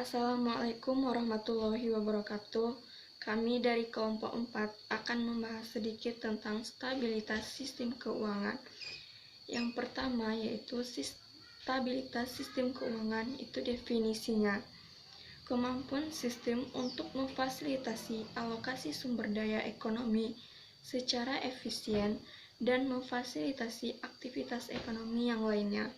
Assalamualaikum warahmatullahi wabarakatuh. Kami dari kelompok 4 akan membahas sedikit tentang stabilitas sistem keuangan. Yang pertama yaitu stabilitas sistem keuangan itu definisinya. Kemampuan sistem untuk memfasilitasi alokasi sumber daya ekonomi secara efisien dan memfasilitasi aktivitas ekonomi yang lainnya,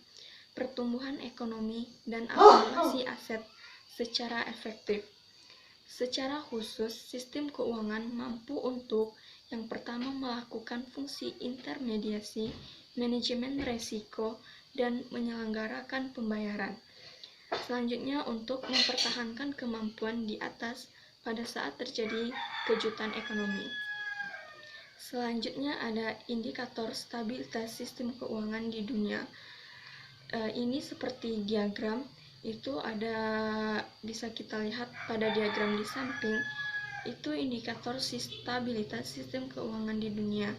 pertumbuhan ekonomi dan akumulasi aset secara efektif. Secara khusus, sistem keuangan mampu untuk yang pertama melakukan fungsi intermediasi, manajemen risiko, dan menyelenggarakan pembayaran. Selanjutnya, untuk mempertahankan kemampuan di atas pada saat terjadi kejutan ekonomi. Selanjutnya ada indikator stabilitas sistem keuangan di dunia. Ini seperti diagram, itu ada bisa kita lihat pada diagram di samping, itu indikator stabilitas sistem keuangan di dunia.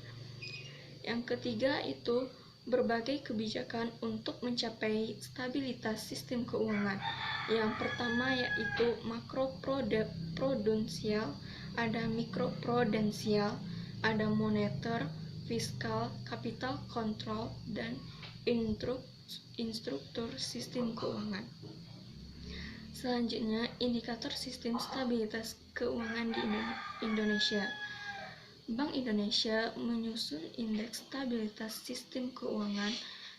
Yang ketiga itu berbagai kebijakan untuk mencapai stabilitas sistem keuangan. Yang pertama yaitu makroprudensial, ada mikroprudensial, ada moneter, fiskal, capital control, dan instruktur sistem keuangan. Selanjutnya, indikator sistem stabilitas keuangan di Indonesia. Bank Indonesia menyusun indeks stabilitas sistem keuangan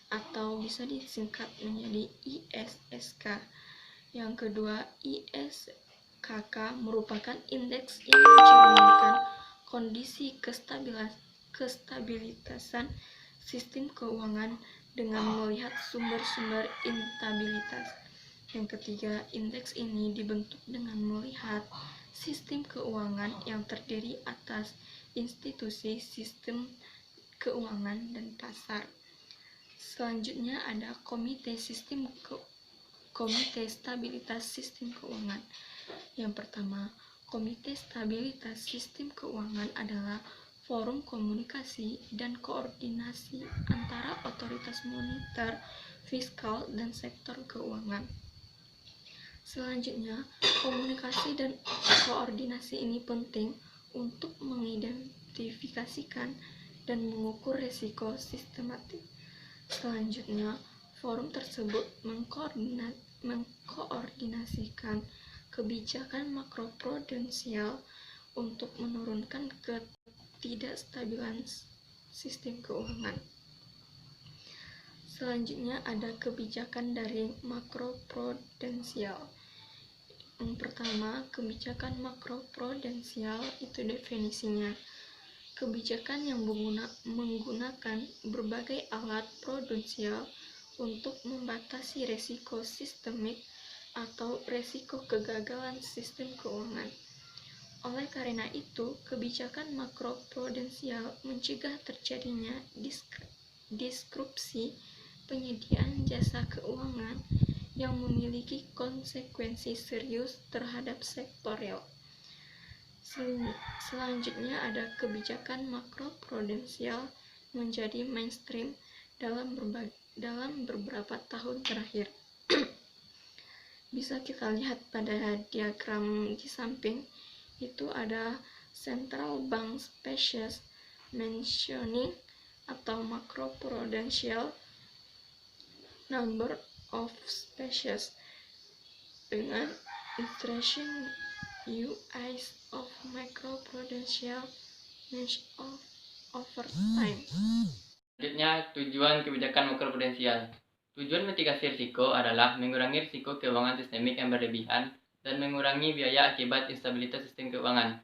atau bisa disingkat menjadi ISSK. Yang kedua, ISKK merupakan indeks yang mencerminkan kondisi kestabilitasan sistem keuangan dengan melihat sumber-sumber instabilitas. Yang ketiga, indeks ini dibentuk dengan melihat sistem keuangan yang terdiri atas institusi sistem keuangan dan pasar. Selanjutnya ada Komite Stabilitas Sistem Keuangan. Yang pertama, Komite Stabilitas Sistem Keuangan adalah forum komunikasi dan koordinasi antara otoritas moneter, fiskal, dan sektor keuangan. Selanjutnya, komunikasi dan koordinasi ini penting untuk mengidentifikasikan dan mengukur risiko sistematik. Selanjutnya, forum tersebut mengkoordinasikan kebijakan makroprudensial untuk menurunkan ketidakstabilan sistem keuangan. Selanjutnya ada kebijakan dari makroprudensial. Yang pertama, kebijakan makroprudensial itu definisinya. Kebijakan yang menggunakan berbagai alat prudensial untuk membatasi risiko sistemik atau risiko kegagalan sistem keuangan. Oleh karena itu, kebijakan makroprudensial mencegah terjadinya disrupsi penyediaan jasa keuangan yang memiliki konsekuensi serius terhadap sektor real. Selanjutnya ada kebijakan makroprudensial menjadi mainstream dalam beberapa tahun terakhir. Bisa kita lihat pada diagram di samping, itu ada central bank species mentioning atau macroprudential number of species dengan illustration UIs of macroprudential measure over time. Selanjutnya, tujuan kebijakan makroprudensial. Tujuan mitigasi risiko adalah mengurangi risiko keuangan sistemik yang berlebihan dan mengurangi biaya akibat instabilitas sistem keuangan.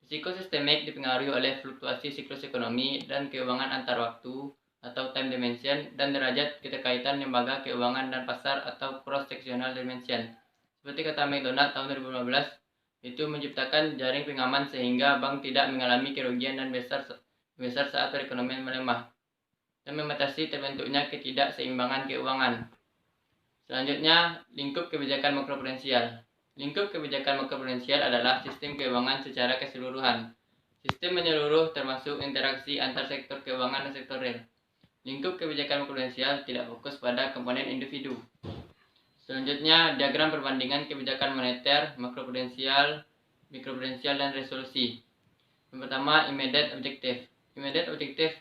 Risiko sistemik dipengaruhi oleh fluktuasi siklus ekonomi dan keuangan antar waktu atau time dimension dan derajat keterkaitan lembaga keuangan dan pasar atau cross-sectional dimension. Seperti kata McDonald tahun 2015, itu menciptakan jaring pengaman sehingga bank tidak mengalami kerugian dan besar saat perekonomian melemah dan membatasi terbentuknya ketidakseimbangan keuangan. Selanjutnya, lingkup kebijakan makroprudensial. Lingkup kebijakan makroprudensial adalah sistem keuangan secara keseluruhan. Sistem menyeluruh termasuk interaksi antar sektor keuangan dan sektor real. Lingkup kebijakan makroprudensial tidak fokus pada komponen individu. Selanjutnya, diagram perbandingan kebijakan moneter, makroprudensial, mikroprudensial, dan resolusi. Yang pertama, immediate objective. Immediate objective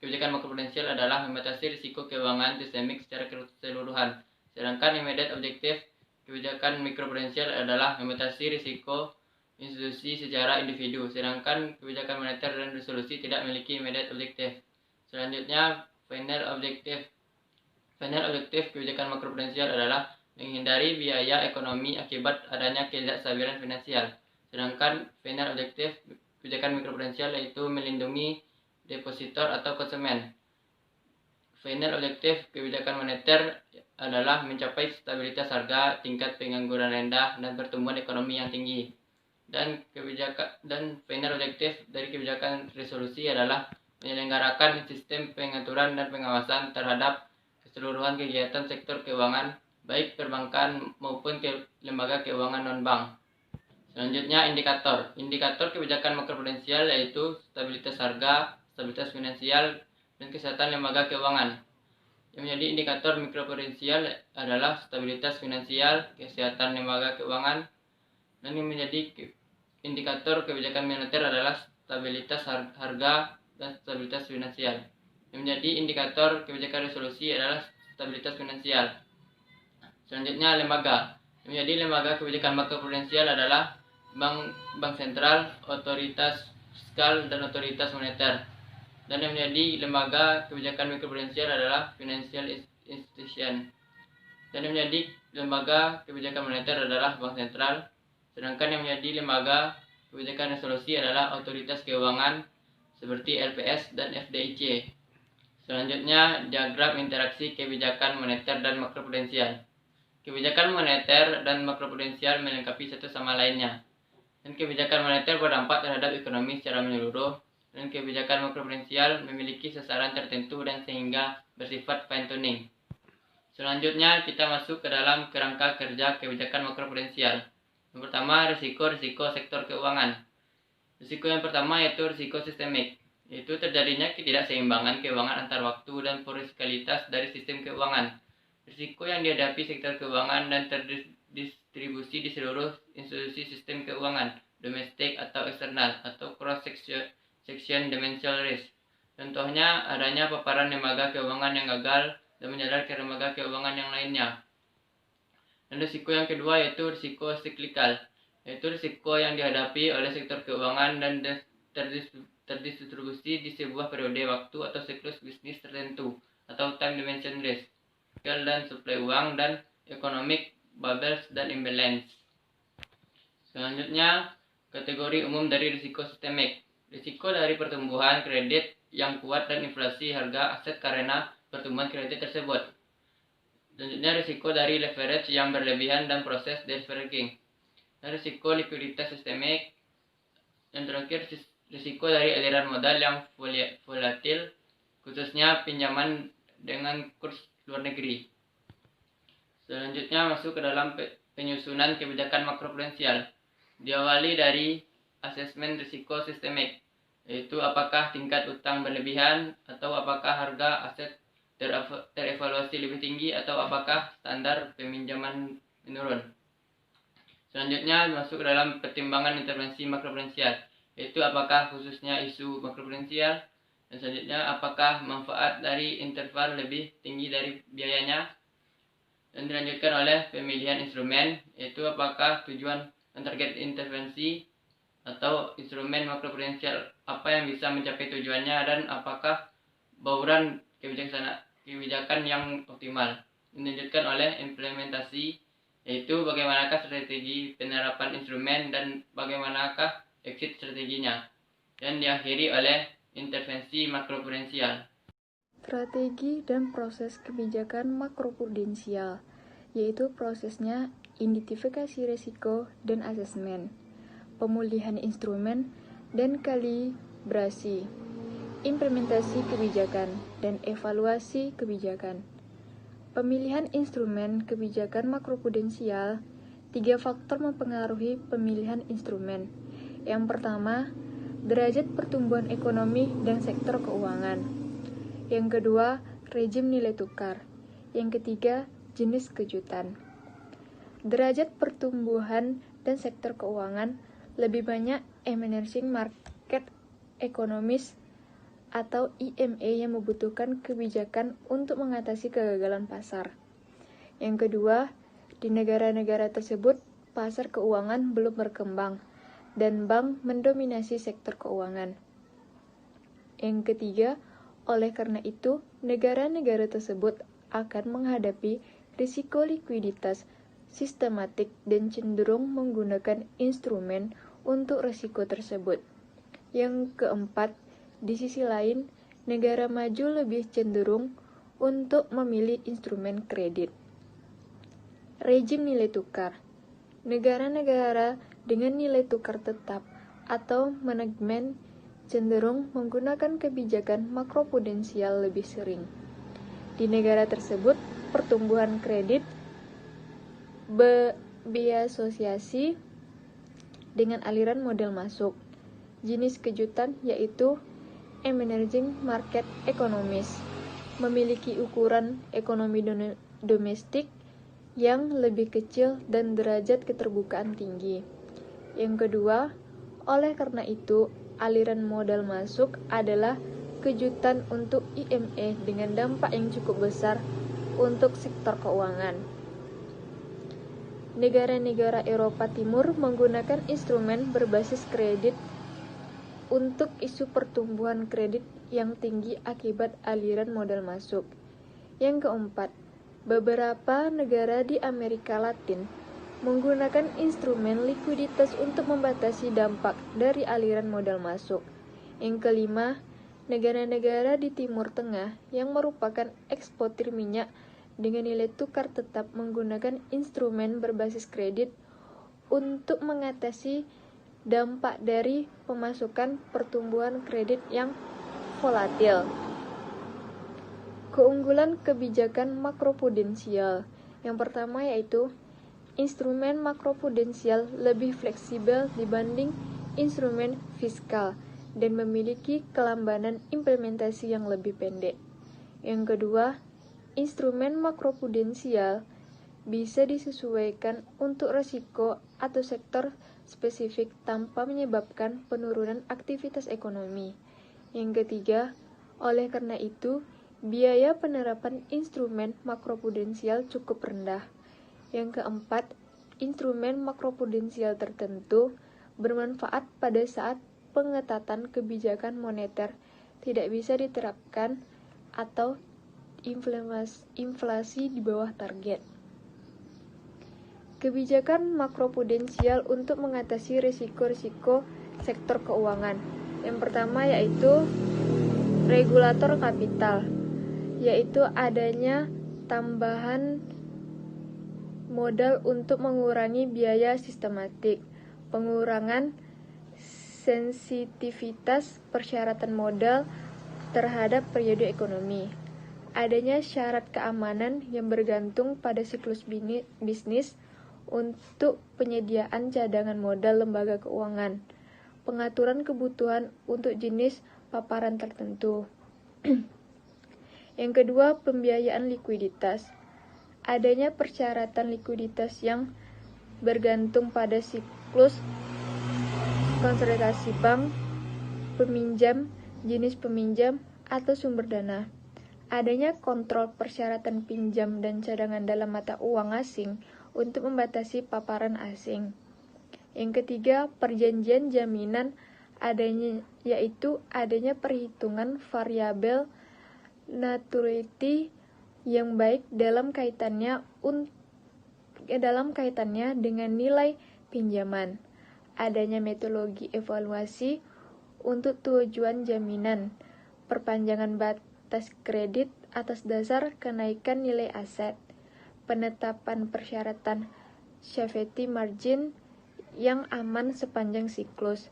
kebijakan makroprudensial adalah membatasi risiko keuangan sistemik secara keseluruhan. Sedangkan immediate objective kebijakan mikroprudensial adalah membatasi risiko institusi secara individu. Sedangkan kebijakan moneter dan resolusi tidak memiliki immediate objective. Selanjutnya, final objective. Final objective kebijakan makroprudensial adalah menghindari biaya ekonomi akibat adanya ketidakstabilan finansial. Sedangkan final objective kebijakan mikroprudensial yaitu melindungi depositor atau konsumen. Final objective kebijakan moneter adalah mencapai stabilitas harga, tingkat pengangguran rendah, dan pertumbuhan ekonomi yang tinggi. Dan final objective dari kebijakan resolusi adalah menyelenggarakan sistem pengaturan dan pengawasan terhadap keseluruhan kegiatan sektor keuangan, baik perbankan maupun lembaga keuangan non-bank. Selanjutnya, indikator. Indikator kebijakan makroprudensial yaitu stabilitas harga, stabilitas finansial, dan kesehatan lembaga keuangan. Yang menjadi indikator mikroprudensial adalah stabilitas finansial, kesehatan lembaga keuangan, dan yang menjadi indikator kebijakan moneter adalah stabilitas harga dan stabilitas finansial. Yang menjadi indikator kebijakan resolusi adalah stabilitas finansial. Selanjutnya, lembaga. Yang menjadi lembaga kebijakan makroprudensial adalah bank sentral, otoritas fiskal, dan otoritas moneter. Dan yang menjadi lembaga kebijakan mikroprudensial adalah financial institution. Dan yang menjadi lembaga kebijakan moneter adalah bank sentral. Sedangkan yang menjadi lembaga kebijakan resolusi adalah otoritas keuangan seperti LPS dan FDIC. Selanjutnya, diagram interaksi kebijakan moneter dan makroprudensial. Kebijakan moneter dan makroprudensial melengkapi satu sama lainnya. Dan kebijakan moneter berdampak terhadap ekonomi secara menyeluruh, dan kebijakan makroprudensial memiliki sasaran tertentu dan sehingga bersifat fine tuning. Selanjutnya, kita masuk ke dalam kerangka kerja kebijakan makroprudensial. Yang pertama, risiko sektor keuangan. Risiko yang pertama yaitu risiko sistemik, yaitu terjadinya ketidakseimbangan keuangan antar waktu dan poriskalitas dari sistem keuangan. Risiko yang dihadapi sektor keuangan dan terdistribusi di seluruh institusi sistem keuangan, domestik atau eksternal, atau cross-section dimensional risk. Contohnya, adanya paparan lembaga keuangan yang gagal dan menjalar ke lembaga keuangan yang lainnya. Dan risiko yang kedua yaitu risiko siklikal, yaitu risiko yang dihadapi oleh sektor keuangan dan terdistribusi di sebuah periode waktu atau siklus bisnis tertentu, atau time dimension risk, dan suplai uang, dan economic bubbles dan imbalance. Selanjutnya, kategori umum dari risiko sistemik. Risiko dari pertumbuhan kredit yang kuat dan inflasi harga aset karena pertumbuhan kredit tersebut. Selanjutnya, risiko dari leverage yang berlebihan dan proses deleveraging. Dan risiko likuiditas sistemik. Yang terakhir, risiko dari aliran modal yang volatil, khususnya pinjaman dengan kurs luar negeri. Selanjutnya, masuk ke dalam penyusunan kebijakan makroprudensial. Diawali dari asesmen risiko sistemik, yaitu apakah tingkat utang berlebihan, atau apakah harga aset terevaluasi lebih tinggi, atau apakah standar peminjaman menurun. Selanjutnya, masuk ke dalam pertimbangan intervensi makroprudensial, yaitu apakah khususnya isu makroprudensial, dan selanjutnya apakah manfaat dari interval lebih tinggi dari biayanya, dan dilanjutkan oleh pemilihan instrumen, yaitu apakah tujuan dan target intervensi atau instrumen makroprudensial apa yang bisa mencapai tujuannya, dan apakah bauran kebijakan yang optimal. Dilanjutkan oleh implementasi, yaitu bagaimanakah strategi penerapan instrumen dan bagaimanakah exit strateginya, dan diakhiri oleh intervensi makroprudensial. Strategi dan proses kebijakan makroprudensial, yaitu prosesnya identifikasi risiko dan asesmen, pemulihan instrumen, dan kalibrasi, implementasi kebijakan, dan evaluasi kebijakan. Pemilihan instrumen kebijakan makroprudensial, 3 faktor mempengaruhi pemilihan instrumen. Yang pertama, derajat pertumbuhan ekonomi dan sektor keuangan. Yang kedua, rejim nilai tukar. Yang ketiga, jenis kejutan. derajat pertumbuhan dan sektor keuangan lebih banyak emerging market economies atau EMA yang membutuhkan kebijakan untuk mengatasi kegagalan pasar. Yang kedua, di negara-negara tersebut pasar keuangan belum berkembang dan bank mendominasi sektor keuangan. Yang ketiga, oleh karena itu, negara-negara tersebut akan menghadapi risiko likuiditas sistematik dan cenderung menggunakan instrumen untuk risiko tersebut. Yang keempat, di sisi lain, negara maju lebih cenderung untuk memilih instrumen kredit. Rejim nilai tukar. Negara-negara dengan nilai tukar tetap atau manajemen cenderung menggunakan kebijakan makroprudensial lebih sering. Di negara tersebut, pertumbuhan kredit berasosiasi dengan aliran modal masuk. Jenis kejutan yaitu emerging market economies memiliki ukuran ekonomi domestik yang lebih kecil dan derajat keterbukaan tinggi. Yang kedua, oleh karena itu, aliran modal masuk adalah kejutan untuk IMF dengan dampak yang cukup besar untuk sektor keuangan. Negara-negara Eropa Timur menggunakan instrumen berbasis kredit untuk isu pertumbuhan kredit yang tinggi akibat aliran modal masuk. Yang keempat, beberapa negara di Amerika Latin menggunakan instrumen likuiditas untuk membatasi dampak dari aliran modal masuk. Yang kelima, negara-negara di Timur Tengah yang merupakan eksportir minyak dengan nilai tukar tetap menggunakan instrumen berbasis kredit untuk mengatasi dampak dari pemasukan pertumbuhan kredit yang volatil. Keunggulan kebijakan makroprudensial. Yang pertama yaitu instrumen makroprudensial lebih fleksibel dibanding instrumen fiskal dan memiliki kelambanan implementasi yang lebih pendek. Yang kedua, instrumen makroprudensial bisa disesuaikan untuk risiko atau sektor spesifik tanpa menyebabkan penurunan aktivitas ekonomi. Yang ketiga, oleh karena itu, biaya penerapan instrumen makroprudensial cukup rendah. Yang keempat, instrumen makroprudensial tertentu bermanfaat pada saat pengetatan kebijakan moneter tidak bisa diterapkan atau inflasi di bawah target. Kebijakan makroprudensial untuk mengatasi risiko-risiko sektor keuangan. Yang pertama yaitu regulator kapital, yaitu adanya tambahan modal untuk mengurangi biaya sistematik, pengurangan sensitivitas persyaratan modal terhadap periode ekonomi, adanya syarat keamanan yang bergantung pada siklus bisnis untuk penyediaan cadangan modal lembaga keuangan, pengaturan kebutuhan untuk jenis paparan tertentu. Yang kedua, pembiayaan likuiditas. Adanya persyaratan likuiditas yang bergantung pada siklus konsolidasi bank, peminjam, jenis peminjam, atau sumber dana. Adanya kontrol persyaratan pinjam dan cadangan dalam mata uang asing untuk membatasi paparan asing. Yang ketiga, perjanjian jaminan yaitu adanya perhitungan variabel naturality yang baik dalam kaitannya dengan nilai pinjaman. Adanya metodologi evaluasi untuk tujuan jaminan, perpanjangan batas kredit atas dasar kenaikan nilai aset, penetapan persyaratan safety margin yang aman sepanjang siklus.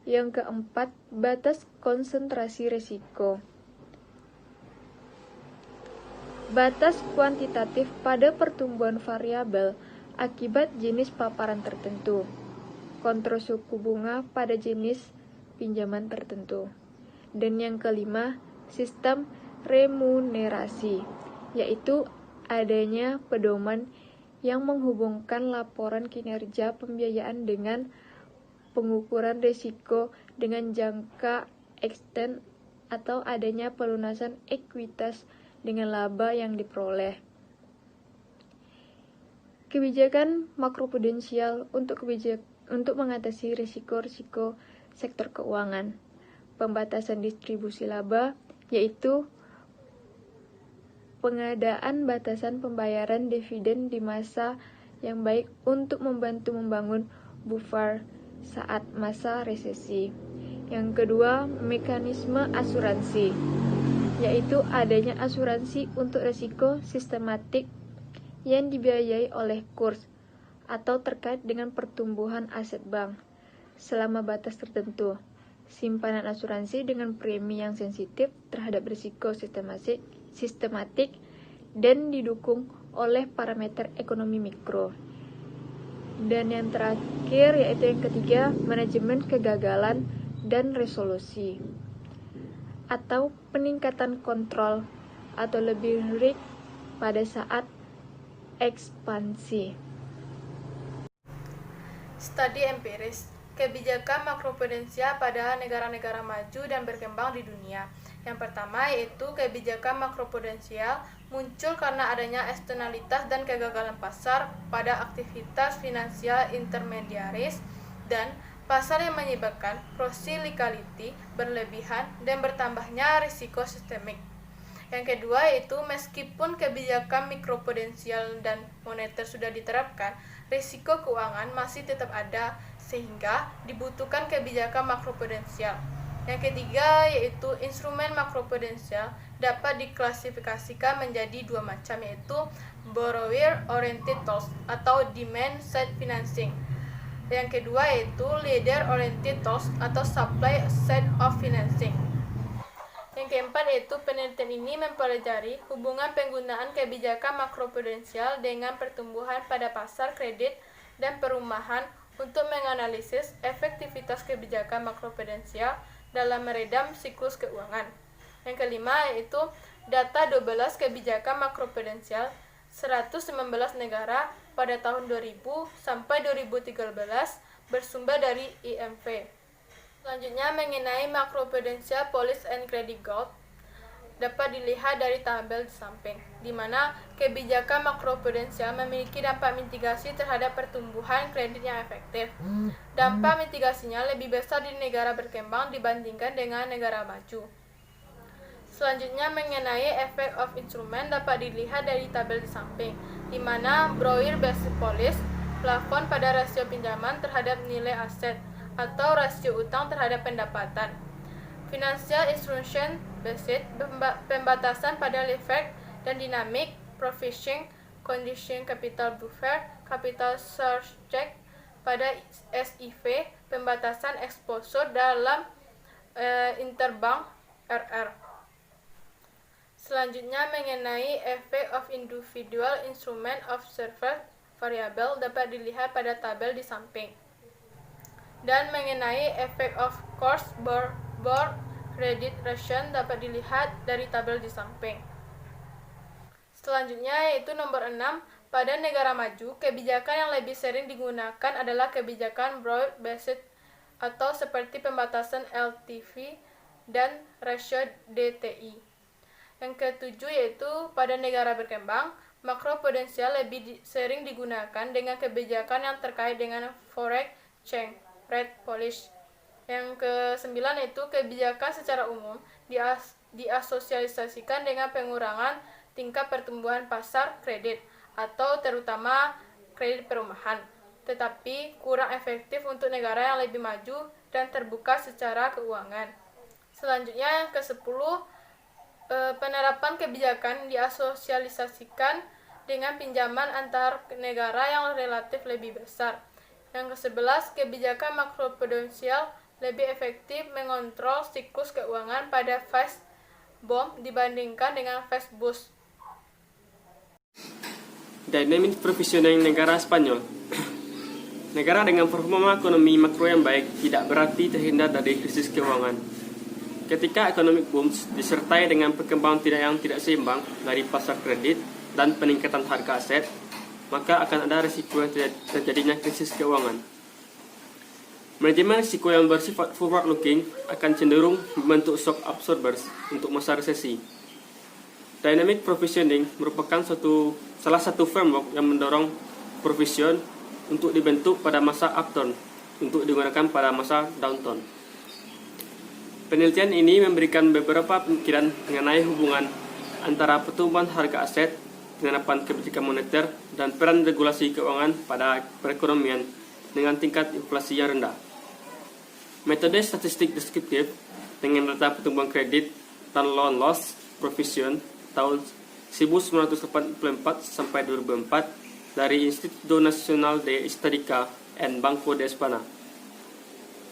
Yang keempat, batas konsentrasi risiko. Batas kuantitatif pada pertumbuhan variabel akibat jenis paparan tertentu. Kontrol suku bunga pada jenis pinjaman tertentu. Dan yang kelima, sistem remunerasi, yaitu adanya pedoman yang menghubungkan laporan kinerja pembiayaan dengan pengukuran risiko dengan jangka extend atau adanya pelunasan ekuitas dengan laba yang diperoleh. Kebijakan makroprudensial untuk mengatasi risiko-risiko sektor keuangan. Pembatasan distribusi laba, yaitu pengadaan batasan pembayaran dividen di masa yang baik untuk membantu membangun buffer saat masa resesi. Yang kedua, mekanisme asuransi, yaitu adanya asuransi untuk risiko sistematik yang dibiayai oleh kurs atau terkait dengan pertumbuhan aset bank selama batas tertentu. Simpanan asuransi dengan premi yang sensitif terhadap risiko sistematik dan didukung oleh parameter ekonomi mikro. Dan yang terakhir yaitu yang ketiga, manajemen kegagalan dan resolusi atau peningkatan kontrol atau lebih risk pada saat ekspansi. Studi empiris, kebijakan makroprudensial pada negara-negara maju dan berkembang di dunia. Yang pertama yaitu kebijakan makroprudensial muncul karena adanya eksternalitas dan kegagalan pasar pada aktivitas finansial intermediaris dan pasar yang menyebabkan procyclicality berlebihan dan bertambahnya risiko sistemik. Yang kedua yaitu meskipun kebijakan mikroprudensial dan moneter sudah diterapkan, risiko keuangan masih tetap ada sehingga dibutuhkan kebijakan makroprudensial. Yang ketiga yaitu instrumen makroprudensial dapat diklasifikasikan menjadi dua macam, yaitu borrower oriented tools atau demand side financing. Yang kedua yaitu lender oriented tools atau supply side of financing. Yang keempat yaitu penelitian ini mempelajari hubungan penggunaan kebijakan makroprudensial dengan pertumbuhan pada pasar kredit dan perumahan untuk menganalisis efektivitas kebijakan makroprudensial dalam meredam siklus keuangan. Yang kelima yaitu data 12 kebijakan makroprudensial 119 negara pada tahun 2000 sampai 2013 bersumber dari IMF. Selanjutnya mengenai makroprudensial policy and credit growth dapat dilihat dari tabel di samping, di mana kebijakan makroprudensial memiliki dampak mitigasi terhadap pertumbuhan kredit yang efektif. Dampak mitigasinya lebih besar di negara berkembang dibandingkan dengan negara maju. Selanjutnya mengenai effect of instrument dapat dilihat dari tabel di samping, di mana borrower based policy, plafon pada rasio pinjaman terhadap nilai aset atau rasio utang terhadap pendapatan. Financial institution based, pembatasan pada leverage dan dynamic provisioning, condition capital buffer, capital surcharge pada SIV, pembatasan exposure dalam interbank RR. Selanjutnya mengenai effect of individual instrument of observed variable dapat dilihat pada tabel di samping. Dan mengenai effect of cost board credit ration dapat dilihat dari tabel di samping. Selanjutnya yaitu nomor 6, pada negara maju, kebijakan yang lebih sering digunakan adalah kebijakan broad based atau seperti pembatasan LTV dan rasio DTI. Yang ketujuh yaitu pada negara berkembang, makroprudensial lebih sering digunakan dengan kebijakan yang terkait dengan foreign exchange rate policy. Yang kesembilan yaitu kebijakan secara umum diasosialisasikan dengan pengurangan tingkat pertumbuhan pasar kredit atau terutama kredit perumahan, tetapi kurang efektif untuk negara yang lebih maju dan terbuka secara keuangan. Selanjutnya yang ke-10, penerapan kebijakan diasosialisasikan dengan pinjaman antar negara yang relatif lebih besar. Yang ke-11, kebijakan makroprudensial lebih efektif mengontrol siklus keuangan pada fase bom dibandingkan dengan fase boost. Dynamic provisioning negara Spanyol. Negara dengan performa ekonomi makro yang baik tidak berarti terhindar dari krisis keuangan. Ketika economic booms disertai dengan perkembangan yang tidak seimbang dari pasar kredit dan peningkatan harga aset, maka akan ada risiko terjadinya krisis keuangan. Manajemen risiko yang bersifat forward looking akan cenderung membentuk shock absorbers untuk masa resesi. Dynamic provisioning merupakan salah satu framework yang mendorong provision untuk dibentuk pada masa upturn untuk digunakan pada masa downturn. Penelitian ini memberikan beberapa pemikiran mengenai hubungan antara pertumbuhan harga aset, penerapan kebijakan moneter, dan peran regulasi keuangan pada perekonomian dengan tingkat inflasi yang rendah. Metode statistik deskriptif dengan data pertumbuhan kredit dan loan loss provision tahun 1984 sampai 2004 dari Instituto Nacional de Estadística and Banco de España.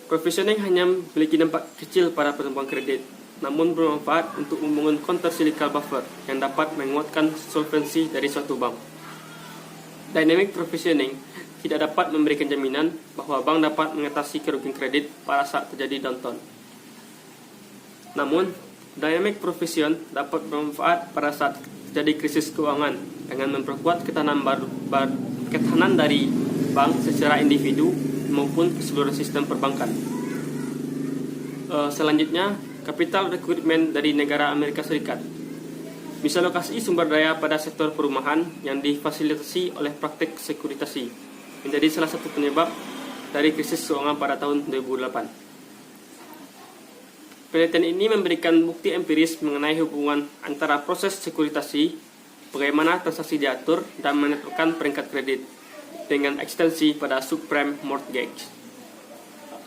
Provisioning hanya memiliki dampak kecil pada pertumbuhan kredit, namun bermanfaat untuk membangun countercyclical buffer yang dapat menguatkan solvensi dari suatu bank. Dynamic provisioning tidak dapat memberikan jaminan bahwa bank dapat mengatasi kerugian kredit pada saat terjadi downturn. Namun, dynamic provision dapat bermanfaat pada saat terjadi krisis keuangan dengan memperkuat ketahanan dari bank secara individu maupun keseluruhan sistem perbankan. Selanjutnya, capital recruitment dari negara Amerika Serikat. Misalokasi sumber daya pada sektor perumahan yang difasilitasi oleh praktik sekuritasi menjadi salah satu penyebab dari krisis keuangan pada tahun 2008. Penelitian ini memberikan bukti empiris mengenai hubungan antara proses sekuritasi, bagaimana transaksi diatur, dan menentukan peringkat kredit dengan ekstensi pada subprime mortgage.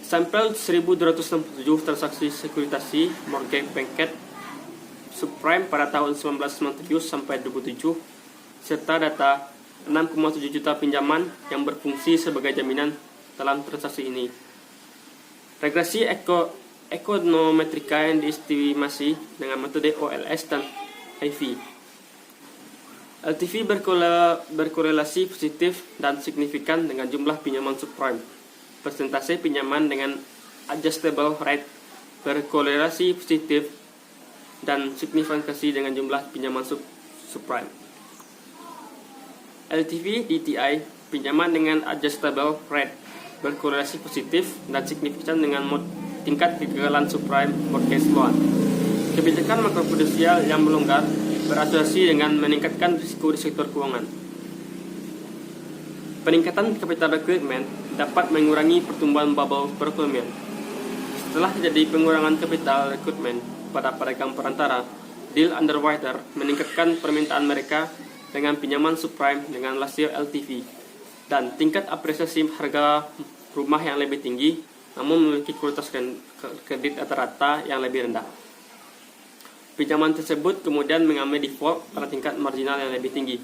Sampel 1.267 transaksi sekuritasi mortgage banket subprime pada tahun 1997 sampai 2007, serta data 6,7 juta pinjaman yang berfungsi sebagai jaminan dalam transaksi ini. Regresi ekonometrika yang diestimasi dengan metode OLS dan IV. LTV berkorelasi positif dan signifikan dengan jumlah pinjaman subprime. Persentase pinjaman dengan adjustable rate berkorelasi positif dan signifikansi dengan jumlah pinjaman subprime. LTV DTI, pinjaman dengan adjustable rate, berkorelasi positif dan signifikan dengan tingkat kegagalan subprime mortgage loan. Kebijakan makroprudensial yang melonggar berasosiasi dengan meningkatkan risiko di sektor keuangan. Peningkatan capital recruitment dapat mengurangi pertumbuhan bubble perekonomian. Setelah terjadi pengurangan capital recruitment pada pedagang perantara, deal underwriter meningkatkan permintaan mereka dengan pinjaman subprime dengan rasio LTV dan tingkat apresiasi harga rumah yang lebih tinggi, namun memiliki kualitas kredit rata-rata yang lebih rendah. Pinjaman tersebut kemudian mengalami default pada tingkat marginal yang lebih tinggi.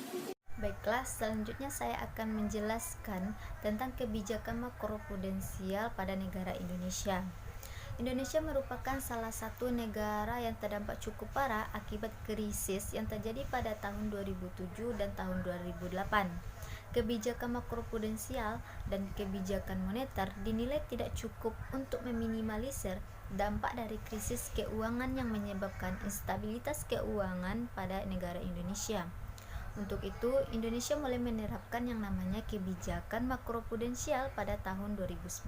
Baiklah, selanjutnya saya akan menjelaskan tentang kebijakan makroprudensial pada negara Indonesia. Indonesia merupakan salah satu negara yang terdampak cukup parah akibat krisis yang terjadi pada tahun 2007 dan tahun 2008. Kebijakan makroprudensial dan kebijakan moneter dinilai tidak cukup untuk meminimalisir dampak dari krisis keuangan yang menyebabkan instabilitas keuangan pada negara Indonesia. Untuk itu, Indonesia mulai menerapkan yang namanya kebijakan makroprudensial pada tahun 2011.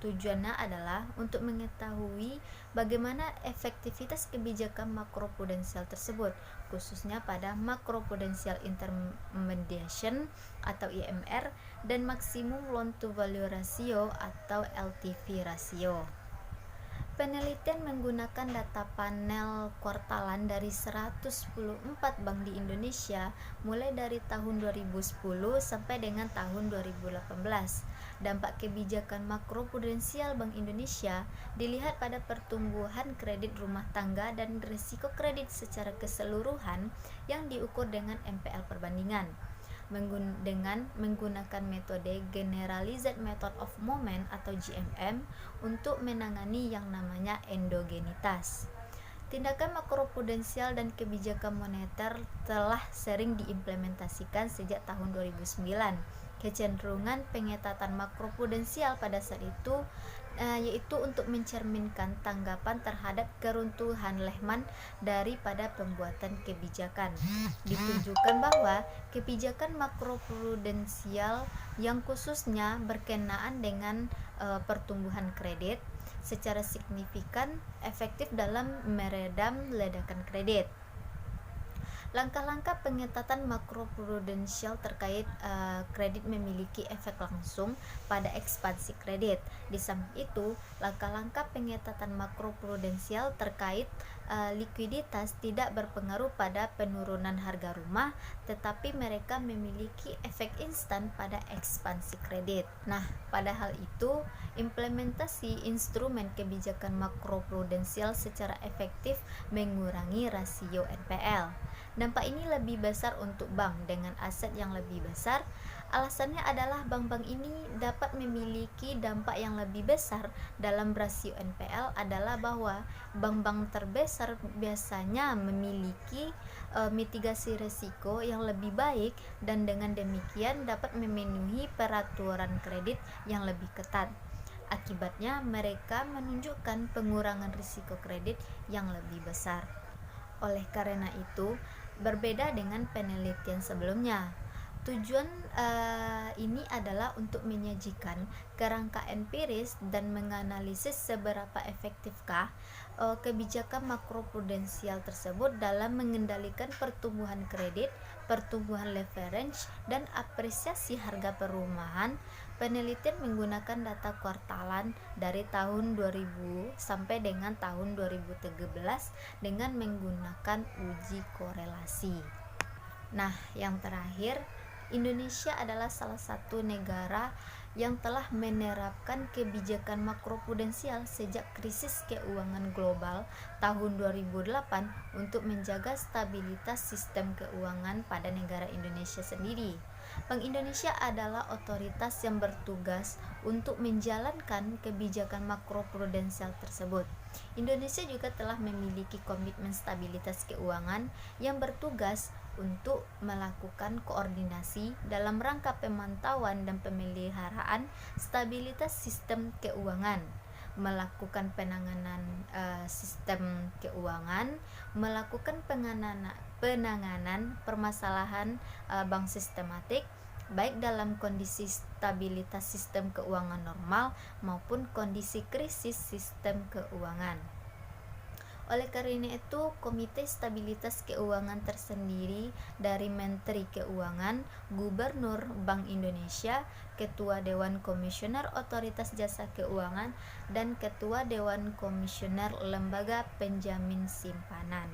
Tujuannya adalah untuk mengetahui bagaimana efektivitas kebijakan makroprudensial tersebut, khususnya pada macroprudential intermediation atau IMR dan maximum loan to value ratio atau LTV ratio. Penelitian menggunakan data panel kuartalan dari 114 bank di Indonesia mulai dari tahun 2010 sampai dengan tahun 2018. Dampak kebijakan makroprudensial Bank Indonesia dilihat pada pertumbuhan kredit rumah tangga dan risiko kredit secara keseluruhan yang diukur dengan MPL perbandingan. Dengan menggunakan metode Generalized Method of Moment atau GMM untuk menangani yang namanya endogenitas. Tindakan makroprudensial dan kebijakan moneter telah sering diimplementasikan sejak tahun 2009. Kecenderungan pengetatan makroprudensial pada saat itu yaitu untuk mencerminkan tanggapan terhadap keruntuhan Lehman daripada pembuatan kebijakan. Ditunjukkan bahwa kebijakan makroprudensial yang khususnya berkenaan dengan pertumbuhan kredit secara signifikan efektif dalam meredam ledakan kredit. Langkah-langkah pengetatan makroprudensial terkait kredit memiliki efek langsung pada ekspansi kredit. Di samping itu, langkah-langkah pengetatan makroprudensial terkait likuiditas tidak berpengaruh pada penurunan harga rumah, tetapi mereka memiliki efek instan pada ekspansi kredit. Nah, pada hal itu, implementasi instrumen kebijakan makroprudensial secara efektif mengurangi rasio NPL. Dampak ini lebih besar untuk bank dengan aset yang lebih besar. Alasannya adalah bank-bank ini dapat memiliki dampak yang lebih besar dalam rasio NPL adalah bahwa bank-bank terbesar biasanya memiliki mitigasi risiko yang lebih baik dan dengan demikian dapat memenuhi peraturan kredit yang lebih ketat. Akibatnya mereka menunjukkan pengurangan risiko kredit yang lebih besar. Oleh karena itu, berbeda dengan penelitian sebelumnya, tujuan ini adalah untuk menyajikan kerangka empiris dan menganalisis seberapa efektifkah kebijakan makroprudensial tersebut dalam mengendalikan pertumbuhan kredit, pertumbuhan leverage, dan apresiasi harga perumahan. Penelitian menggunakan data kuartalan dari tahun 2000 sampai dengan tahun 2013 dengan menggunakan uji korelasi. Nah, yang terakhir, Indonesia adalah salah satu negara yang telah menerapkan kebijakan makroprudensial sejak krisis keuangan global tahun 2008 untuk menjaga stabilitas sistem keuangan pada negara Indonesia sendiri. Bank Indonesia adalah otoritas yang bertugas untuk menjalankan kebijakan makroprudensial tersebut. Indonesia juga telah memiliki komitmen stabilitas keuangan yang bertugas untuk melakukan koordinasi dalam rangka pemantauan dan pemeliharaan stabilitas sistem keuangan, melakukan penanganan sistem keuangan, melakukan penanganan permasalahan bank sistematik baik dalam kondisi stabilitas sistem keuangan normal maupun kondisi krisis sistem keuangan. Oleh karena itu, Komite Stabilitas Keuangan tersendiri dari Menteri Keuangan, Gubernur Bank Indonesia, Ketua Dewan Komisioner Otoritas Jasa Keuangan, dan Ketua Dewan Komisioner Lembaga Penjamin Simpanan.